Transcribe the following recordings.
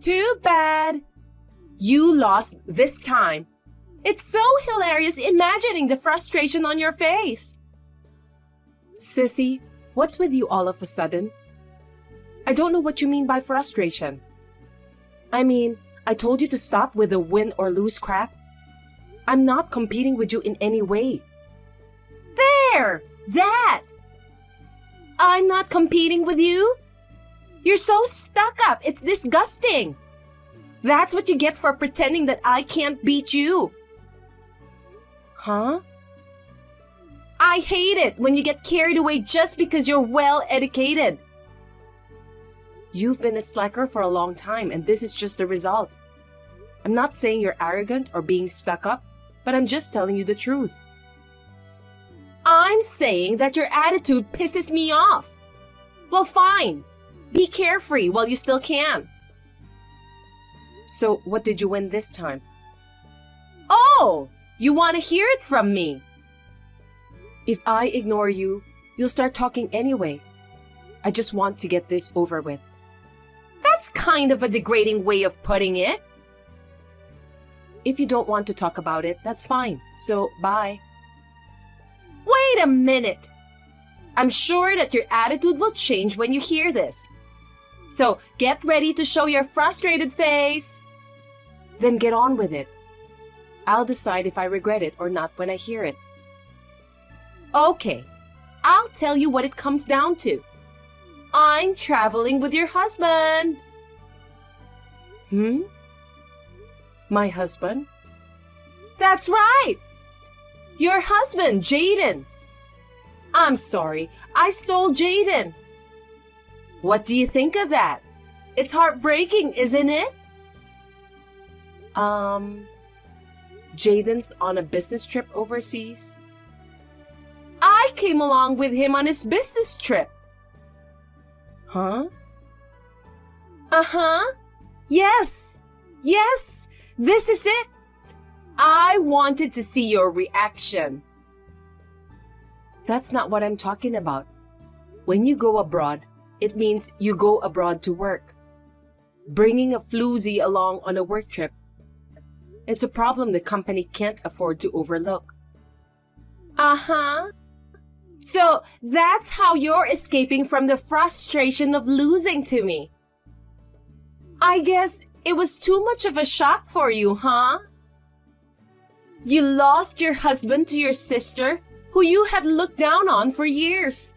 Too bad. You lost this time. It's so hilarious imagining the frustration on your face. Sissy, what's with you all of a sudden? I don't know what you mean by frustration. I mean, I told you to stop with the win or lose crap. I'm not competing with you in any way. There! That! I'm not competing with you? You're so stuck up. It's disgusting. That's what you get for pretending that I can't beat you. Huh? I hate it when you get carried away just because you're well-educated. You've been a slacker for a long time, and this is just the result. I'm not saying you're arrogant or being stuck up, but I'm just telling you the truth. I'm saying that your attitude pisses me off. Well, fine. Be carefree while you still can. So, what did you win this time? Oh, you want to hear it from me? If I ignore you, you'll start talking anyway. I just want to get this over with. That's kind of a degrading way of putting it. If you don't want to talk about it, that's fine. So, bye. Wait a minute. I'm sure that your attitude will change when you hear this. So, get ready to show your frustrated face. Then get on with it. I'll decide if I regret it or not when I hear it. Okay, I'll tell you what it comes down to. I'm traveling with your husband. My husband? That's right. Your husband, Jaden. I'm sorry, I stole Jaden. What do you think of that? It's heartbreaking, isn't it? Jaden's on a business trip overseas. I came along with him on his business trip. Huh? Uh-huh. Yes. Yes. This is it. I wanted to see your reaction. That's not what I'm talking about. When you go abroad, it means you go abroad to work. Bringing a floozy along on a work trip, it's a problem the company can't afford to overlook. Uh-huh. So that's how you're escaping from the frustration of losing to me. I guess it was too much of a shock for you, huh? You lost your husband to your sister, who you had looked down on for years.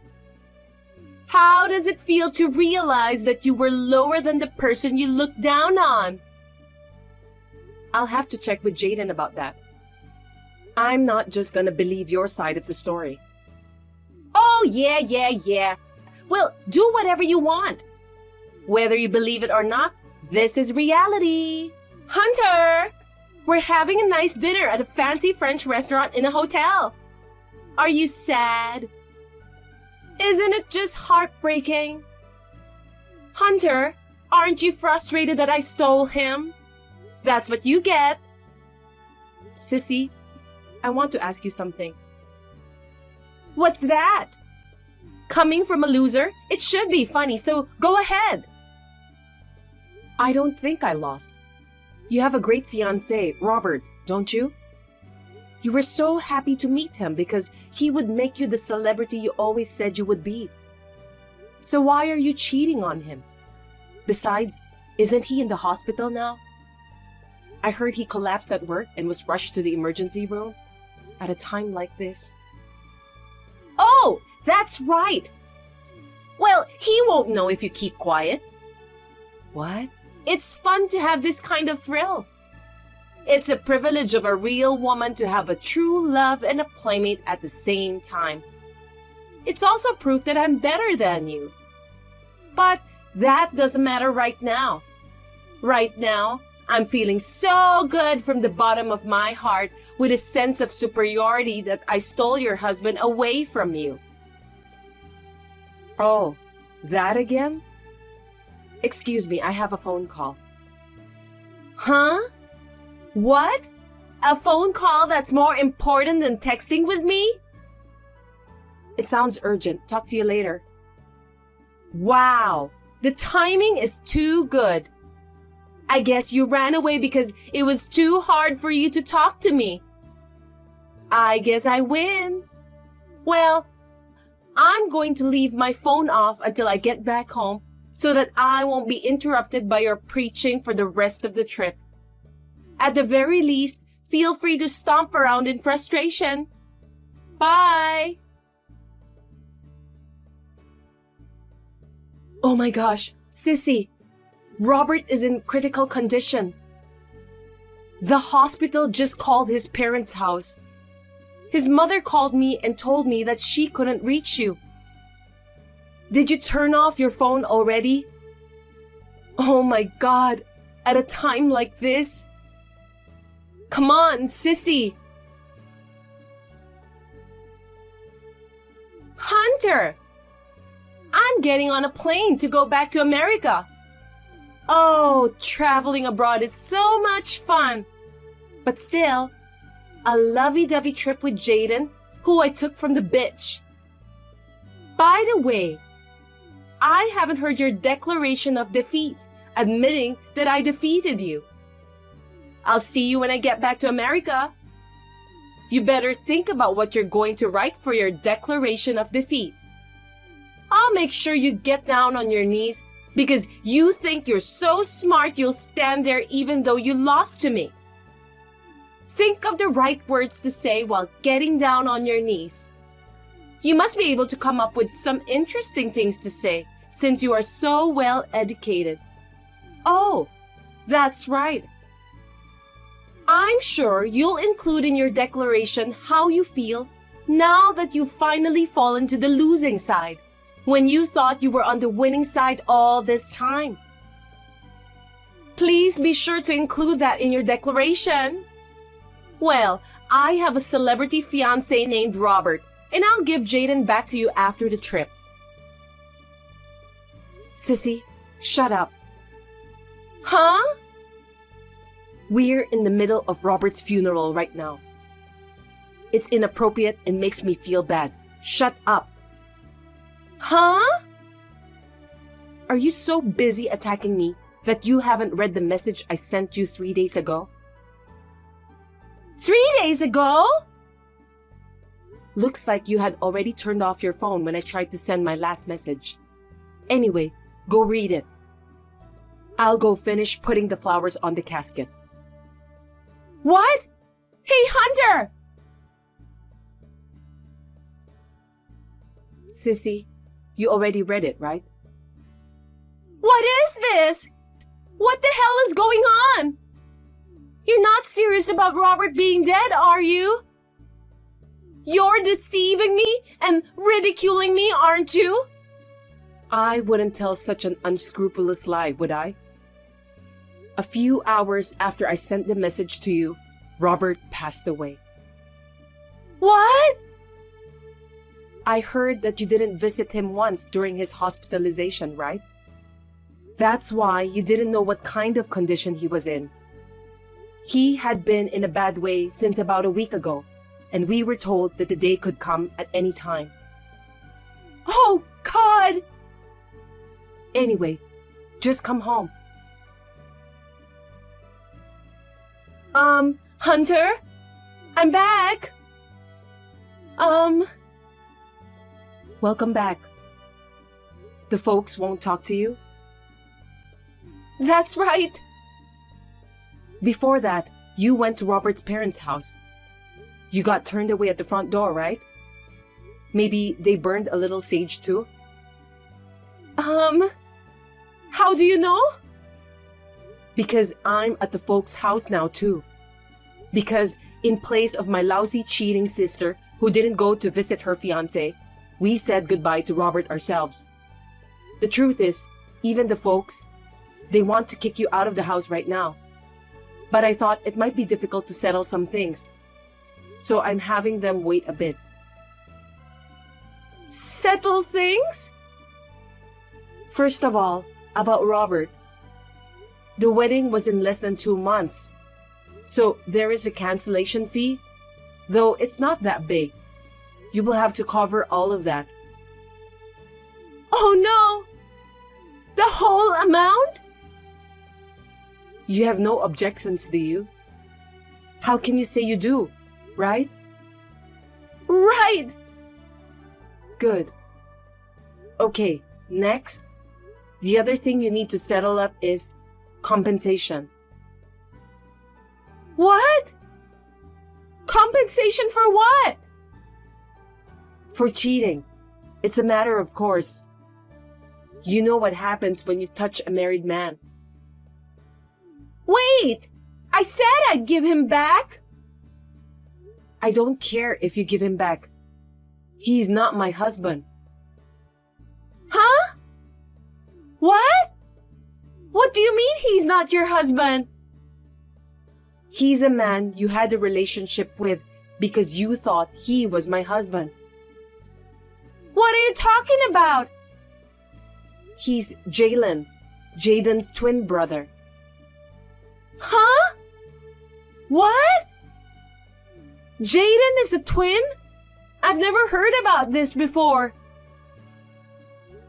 How does it feel to realize that you were lower than the person you looked down on? I'll have to check with Jaden about that. I'm not just gonna believe your side of the story. Oh, yeah. Well, do whatever you want. Whether you believe it or not, this is reality. Hunter, we're having a nice dinner at a fancy French restaurant in a hotel. Are you sad? Isn't it just heartbreaking? Hunter, aren't you frustrated that I stole him? That's what you get. Sissy, I want to ask you something. What's that? Coming from a loser, it should be funny, so go ahead. I don't think I lost. You have a great fiancé, Robert, don't you? You were so happy to meet him because he would make you the celebrity you always said you would be. So why are you cheating on him? Besides, isn't he in the hospital now? I heard he collapsed at work and was rushed to the emergency room at a time like this. Oh, that's right. Well, he won't know if you keep quiet. What? It's fun to have this kind of thrill. It's a privilege of a real woman to have a true love and a playmate at the same time. It's also proof that I'm better than you. But that doesn't matter right now. Right now, I'm feeling so good from the bottom of my heart with a sense of superiority that I stole your husband away from you. Oh, that again? Excuse me, I have a phone call. Huh? What? A phone call that's more important than texting with me? It sounds urgent. Talk to you later. Wow, the timing is too good. I guess you ran away because it was too hard for you to talk to me. I guess I win. Well, I'm going to leave my phone off until I get back home so that I won't be interrupted by your preaching for the rest of the trip. At the very least, feel free to stomp around in frustration. Bye! Oh my gosh, Sissy, Robert is in critical condition. The hospital just called his parents' house. His mother called me and told me that she couldn't reach you. Did you turn off your phone already? Oh my God, at a time like this? Come on, Sissy. Hunter! I'm getting on a plane to go back to America. Oh, traveling abroad is so much fun. But still, a lovey-dovey trip with Jaden, who I took from the beach. By the way, I haven't heard your declaration of defeat, admitting that I defeated you. I'll see you when I get back to America. You better think about what you're going to write for your declaration of defeat. I'll make sure you get down on your knees because you think you're so smart you'll stand there even though you lost to me. Think of the right words to say while getting down on your knees. You must be able to come up with some interesting things to say since you are so well educated. Oh, that's right. I'm sure you'll include in your declaration how you feel now that you've finally fallen to the losing side when you thought you were on the winning side all this time. Please be sure to include that in your declaration. Well, I have a celebrity fiancé named Robert, and I'll give Jaden back to you after the trip. Sissy, shut up. Huh? We're in the middle of Robert's funeral right now. It's inappropriate and makes me feel bad. Shut up. Huh? Are you so busy attacking me that you haven't read the message I sent you 3 days ago? 3 days ago? Looks like you had already turned off your phone when I tried to send my last message. Anyway, go read it. I'll go finish putting the flowers on the casket. What? Hey, Hunter! Sissy, you already read it, right? What is this? What the hell is going on? You're not serious about Robert being dead, are you? You're deceiving me and ridiculing me, aren't you? I wouldn't tell such an unscrupulous lie, would I? A few hours after I sent the message to you, Robert passed away. What? I heard that you didn't visit him once during his hospitalization, right? That's why you didn't know what kind of condition he was in. He had been in a bad way since about a week ago, and we were told that the day could come at any time. Oh, God! Anyway, just come home. Hunter? I'm back! Welcome back. The folks won't talk to you? That's right. Before that, you went to Robert's parents' house. You got turned away at the front door, right? Maybe they burned a little sage too? How do you know? Because I'm at the folks' house now too. Because in place of my lousy cheating sister who didn't go to visit her fiancé, we said goodbye to Robert ourselves. The truth is, even the folks, they want to kick you out of the house right now. But I thought it might be difficult to settle some things. So I'm having them wait a bit. Settle things? First of all, about Robert. The wedding was in less than 2 months. So there is a cancellation fee, though it's not that big. You will have to cover all of that. Oh no! The whole amount? You have no objections, do you? How can you say you do, right? Right! Good. Okay, next. The other thing you need to settle up is compensation. What? Compensation for what? For cheating. It's a matter of course. You know what happens when you touch a married man. Wait! I said I'd give him back! I don't care if you give him back. He's not my husband. Huh? What? What do you mean he's not your husband? He's a man you had a relationship with because you thought he was my husband. What are you talking about? He's Jalen, Jaden's twin brother. Huh? What? Jaden is a twin? I've never heard about this before.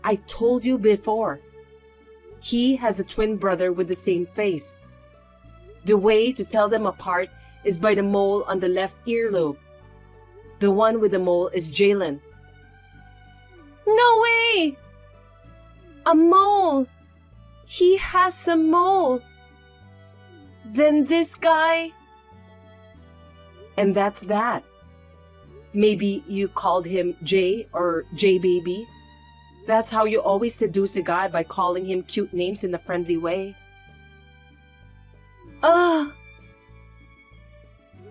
I told you before. He has a twin brother with the same face. The way to tell them apart is by the mole on the left earlobe. The one with the mole is Jalen. No way! A mole! He has a mole. Then this guy... And that's that. Maybe you called him Jay or J-Baby. That's how you always seduce a guy, by calling him cute names in a friendly way.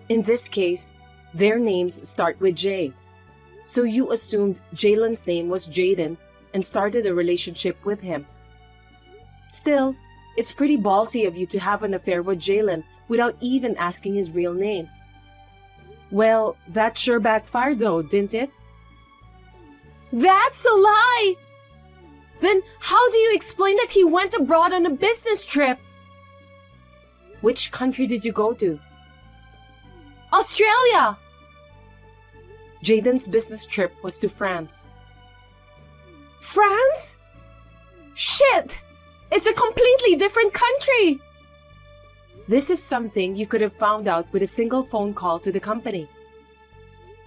In this case, their names start with J. So you assumed Jalen's name was Jaden and started a relationship with him. Still, it's pretty ballsy of you to have an affair with Jalen without even asking his real name. Well, that sure backfired though, didn't it? That's a lie! Then how do you explain that he went abroad on a business trip? Which country did you go to? Australia! Jaden's business trip was to France. France? Shit! It's a completely different country! This is something you could have found out with a single phone call to the company.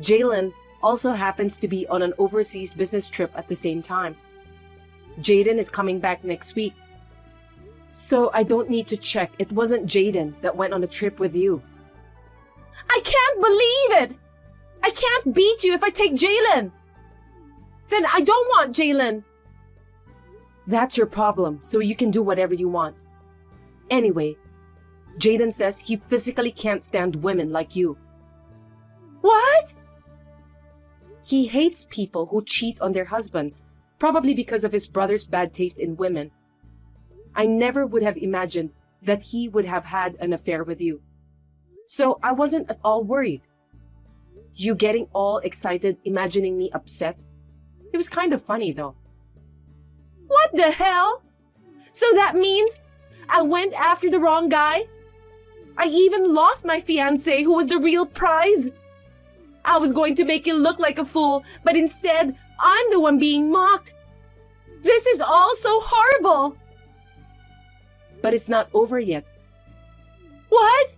Jalen also happens to be on an overseas business trip at the same time. Jaden is coming back next week. So I don't need to check. It wasn't Jaden that went on a trip with you. I can't believe it! I can't beat you if I take Jalen! Then I don't want Jalen! That's your problem, so you can do whatever you want. Anyway, Jaden says he physically can't stand women like you. What? He hates people who cheat on their husbands, probably because of his brother's bad taste in women. I never would have imagined that he would have had an affair with you. So I wasn't at all worried. You getting all excited, imagining me upset? It was kind of funny though. What the hell? So that means I went after the wrong guy? I even lost my fiancé, who was the real prize. I was going to make you look like a fool, but instead, I'm the one being mocked. This is all so horrible. But it's not over yet. What?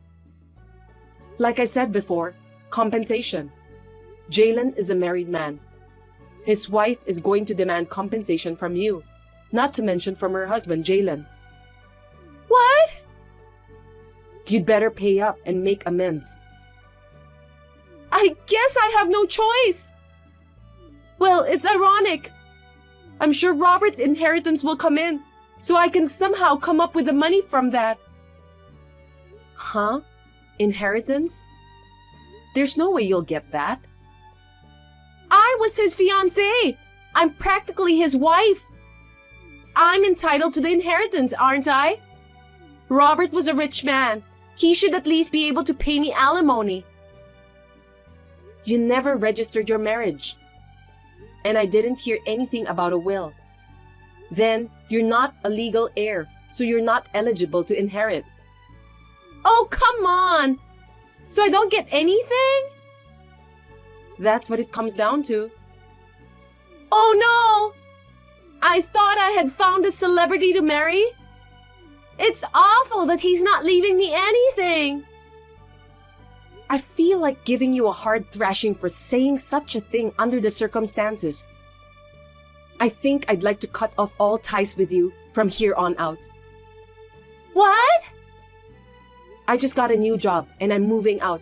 Like I said before, compensation. Jalen is a married man. His wife is going to demand compensation from you, not to mention from her husband, Jalen. What? You'd better pay up and make amends. I guess I have no choice. Well, it's ironic. I'm sure Robert's inheritance will come in, so I can somehow come up with the money from that. Huh? Inheritance? There's no way you'll get that. I was his fiancée. I'm practically his wife. I'm entitled to the inheritance, aren't I? Robert was a rich man. He should at least be able to pay me alimony. You never registered your marriage. And I didn't hear anything about a will. Then, you're not a legal heir, so you're not eligible to inherit. Oh, come on! So I don't get anything? That's what it comes down to. Oh no! I thought I had found a celebrity to marry. It's awful that he's not leaving me anything. I feel like giving you a hard thrashing for saying such a thing under the circumstances. I think I'd like to cut off all ties with you from here on out. What? I just got a new job and I'm moving out.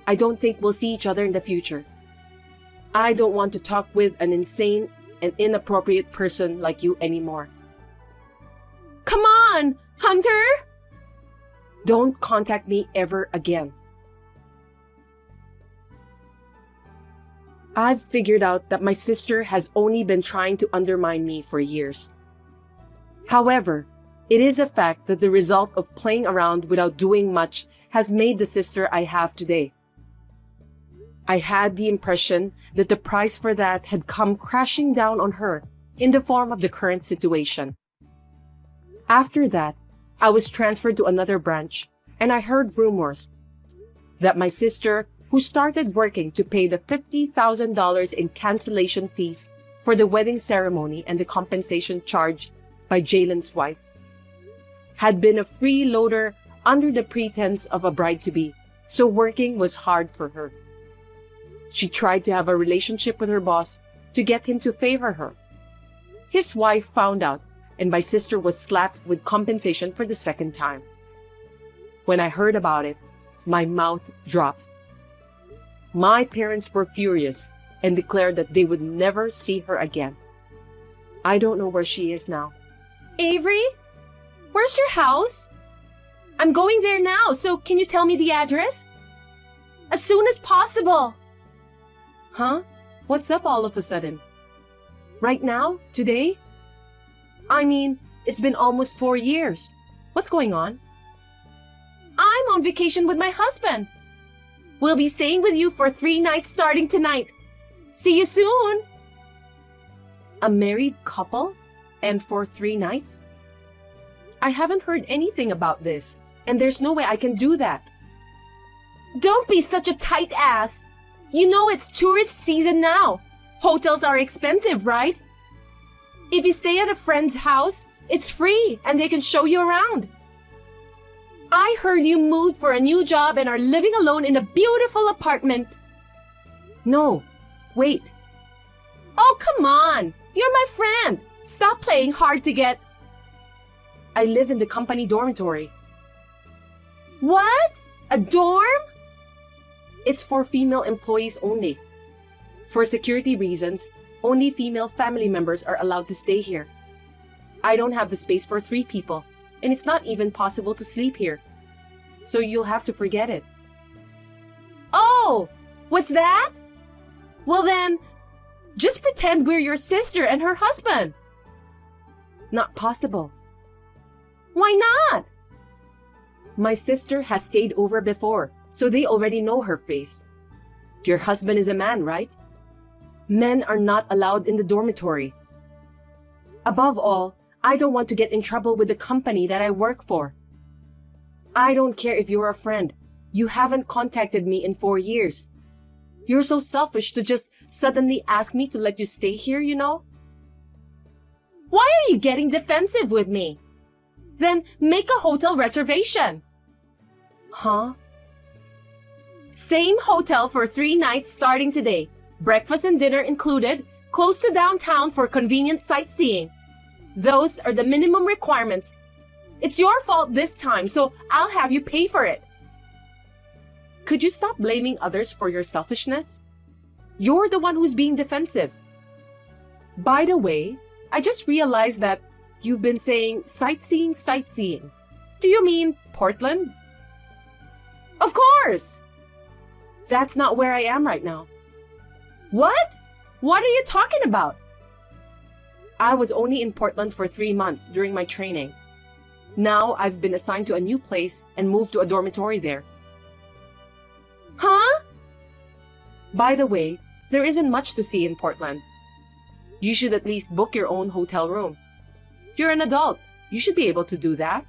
I don't think we'll see each other in the future. I don't want to talk with an insane and inappropriate person like you anymore. Come on, Hunter! Don't contact me ever again. I've figured out that my sister has only been trying to undermine me for years. However, it is a fact that the result of playing around without doing much has made the sister I have today. I had the impression that the price for that had come crashing down on her in the form of the current situation. After that, I was transferred to another branch, and I heard rumors that my sister, who started working to pay the $50,000 in cancellation fees for the wedding ceremony and the compensation charged by Jalen's wife, had been a freeloader under the pretense of a bride-to-be, so working was hard for her. She tried to have a relationship with her boss to get him to favor her. His wife found out, and my sister was slapped with compensation for the second time. When I heard about it, my mouth dropped. My parents were furious and declared that they would never see her again. I don't know where she is now. Avery, where's your house? I'm going there now, so can you tell me the address? As soon as possible. Huh? What's up all of a sudden? Right now? Today? I mean, it's been almost 4 years. What's going on? I'm on vacation with my husband. We'll be staying with you for 3 nights starting tonight. See you soon. A married couple? And for 3 nights? I haven't heard anything about this, and there's no way I can do that. Don't be such a tight ass. You know it's tourist season now. Hotels are expensive, right? If you stay at a friend's house, it's free and they can show you around. I heard you moved for a new job and are living alone in a beautiful apartment. No, wait. Oh, come on. You're my friend. Stop playing hard to get. I live in the company dormitory. What? A dorm? It's for female employees only. For security reasons, only female family members are allowed to stay here. I don't have the space for 3 people, and it's not even possible to sleep here. So you'll have to forget it. Oh, what's that? Well then, just pretend we're your sister and her husband. Not possible. Why not? My sister has stayed over before, so they already know her face. Your husband is a man, right? Men are not allowed in the dormitory. Above all, I don't want to get in trouble with the company that I work for. I don't care if you're a friend. You haven't contacted me in 4 years. You're so selfish to just suddenly ask me to let you stay here, you know? Why are you getting defensive with me? Then make a hotel reservation. Huh? Same hotel for 3 nights starting today. Breakfast and dinner included, close to downtown for convenient sightseeing. Those are the minimum requirements. It's your fault this time, so I'll have you pay for it. Could you stop blaming others for your selfishness? You're the one who's being defensive. By the way, I just realized that you've been saying sightseeing. Do you mean Portland? Of course! That's not where I am right now. What? What are you talking about? I was only in Portland for 3 months during my training. Now I've been assigned to a new place and moved to a dormitory there. Huh? By the way, there isn't much to see in Portland. You should at least book your own hotel room. You're an adult. You should be able to do that.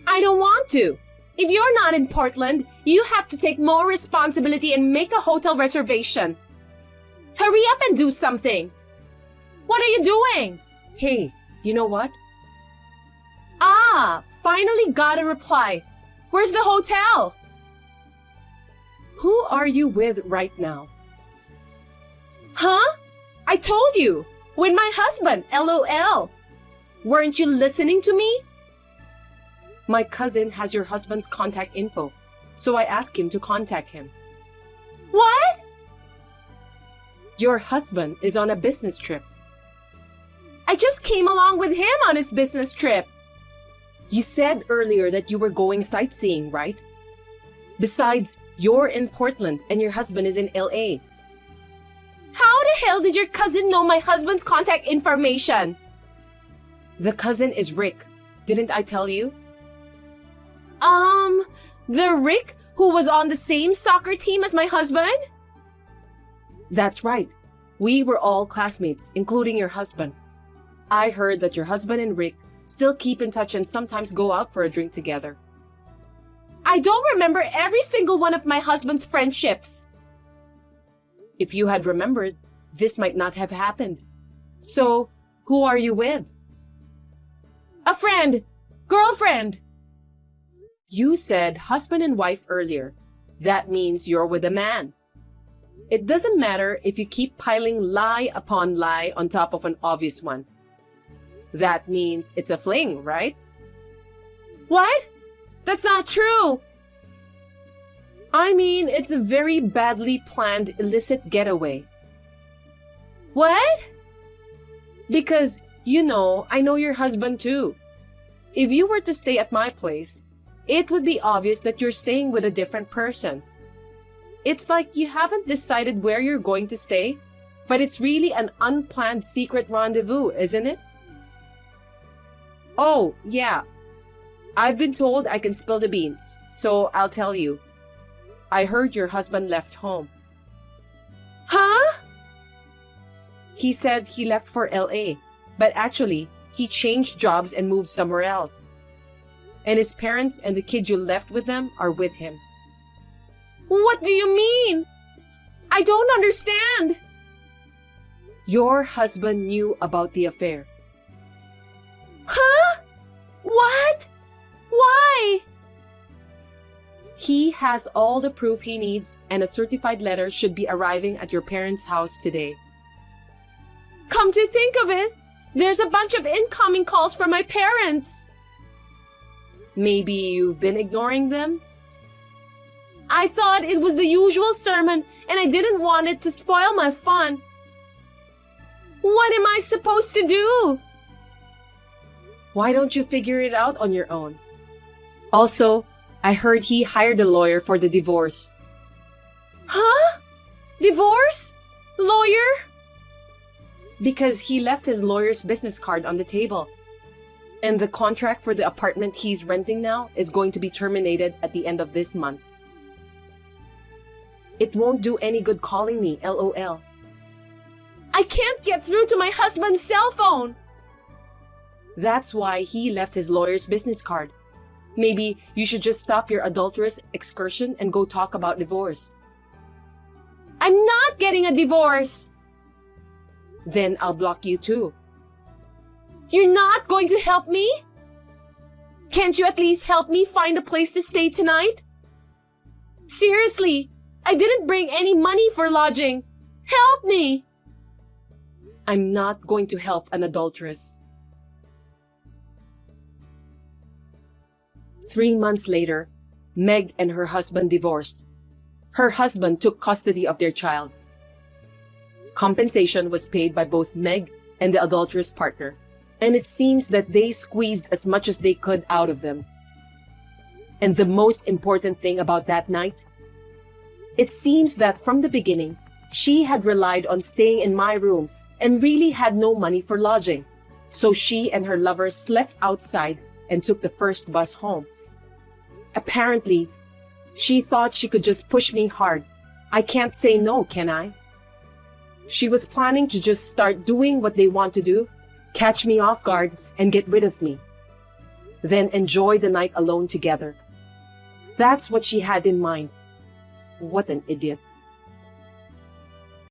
I don't want to. If you're not in Portland, you have to take more responsibility and make a hotel reservation. Hurry up and do something. What are you doing? Hey, you know what? Finally got a reply. Where's the hotel? Who are you with right now? Huh? I told you. With my husband, LOL. Weren't you listening to me? My cousin has your husband's contact info, so I asked him to contact him. What? Your husband is on a business trip. I just came along with him on his business trip. You said earlier that you were going sightseeing, right? Besides, you're in Portland and your husband is in LA. How the hell did your cousin know my husband's contact information? The cousin is Rick. Didn't I tell you? The Rick who was on the same soccer team as my husband? That's right. We were all classmates, including your husband. I heard that your husband and Rick still keep in touch and sometimes go out for a drink together. I don't remember every single one of my husband's friendships. If you had remembered, this might not have happened. So, who are you with? A friend. Girlfriend. You said husband and wife earlier. That means you're with a man. It doesn't matter if you keep piling lie upon lie on top of an obvious one. That means it's a fling, right? What? That's not true. I mean, it's a very badly planned illicit getaway. What? Because, I know your husband too. If you were to stay at my place, it would be obvious that you're staying with a different person. It's like you haven't decided where you're going to stay, but it's really an unplanned secret rendezvous, isn't it? Oh, yeah. I've been told I can spill the beans, so I'll tell you. I heard your husband left home. Huh? He said he left for LA, but actually, he changed jobs and moved somewhere else. And his parents and the kid you left with them are with him. What do you mean? I don't understand. Your husband knew about the affair. Huh? What? Why? He has all the proof he needs, and a certified letter should be arriving at your parents' house today. Come to think of it, there's a bunch of incoming calls from my parents. Maybe you've been ignoring them? I thought it was the usual sermon, and I didn't want it to spoil my fun. What am I supposed to do? Why don't you figure it out on your own? Also, I heard he hired a lawyer for the divorce. Huh? Divorce? Lawyer? Because he left his lawyer's business card on the table. And the contract for the apartment he's renting now is going to be terminated at the end of this month. It won't do any good calling me, LOL. I can't get through to my husband's cell phone. That's why he left his lawyer's business card. Maybe you should just stop your adulterous excursion and go talk about divorce. I'm not getting a divorce. Then I'll block you too. You're not going to help me? Can't you at least help me find a place to stay tonight? Seriously, I didn't bring any money for lodging. Help me! I'm not going to help an adulteress. 3 months later, Meg and her husband divorced. Her husband took custody of their child. Compensation was paid by both Meg and the adulterous partner, and it seems that they squeezed as much as they could out of them. And the most important thing about that night? It seems that from the beginning, she had relied on staying in my room and really had no money for lodging. So she and her lover slept outside and took the first bus home. Apparently, she thought she could just push me hard. I can't say no, can I? She was planning to just start doing what they want to do, catch me off guard, and get rid of me. Then enjoy the night alone together. That's what she had in mind. What an idiot.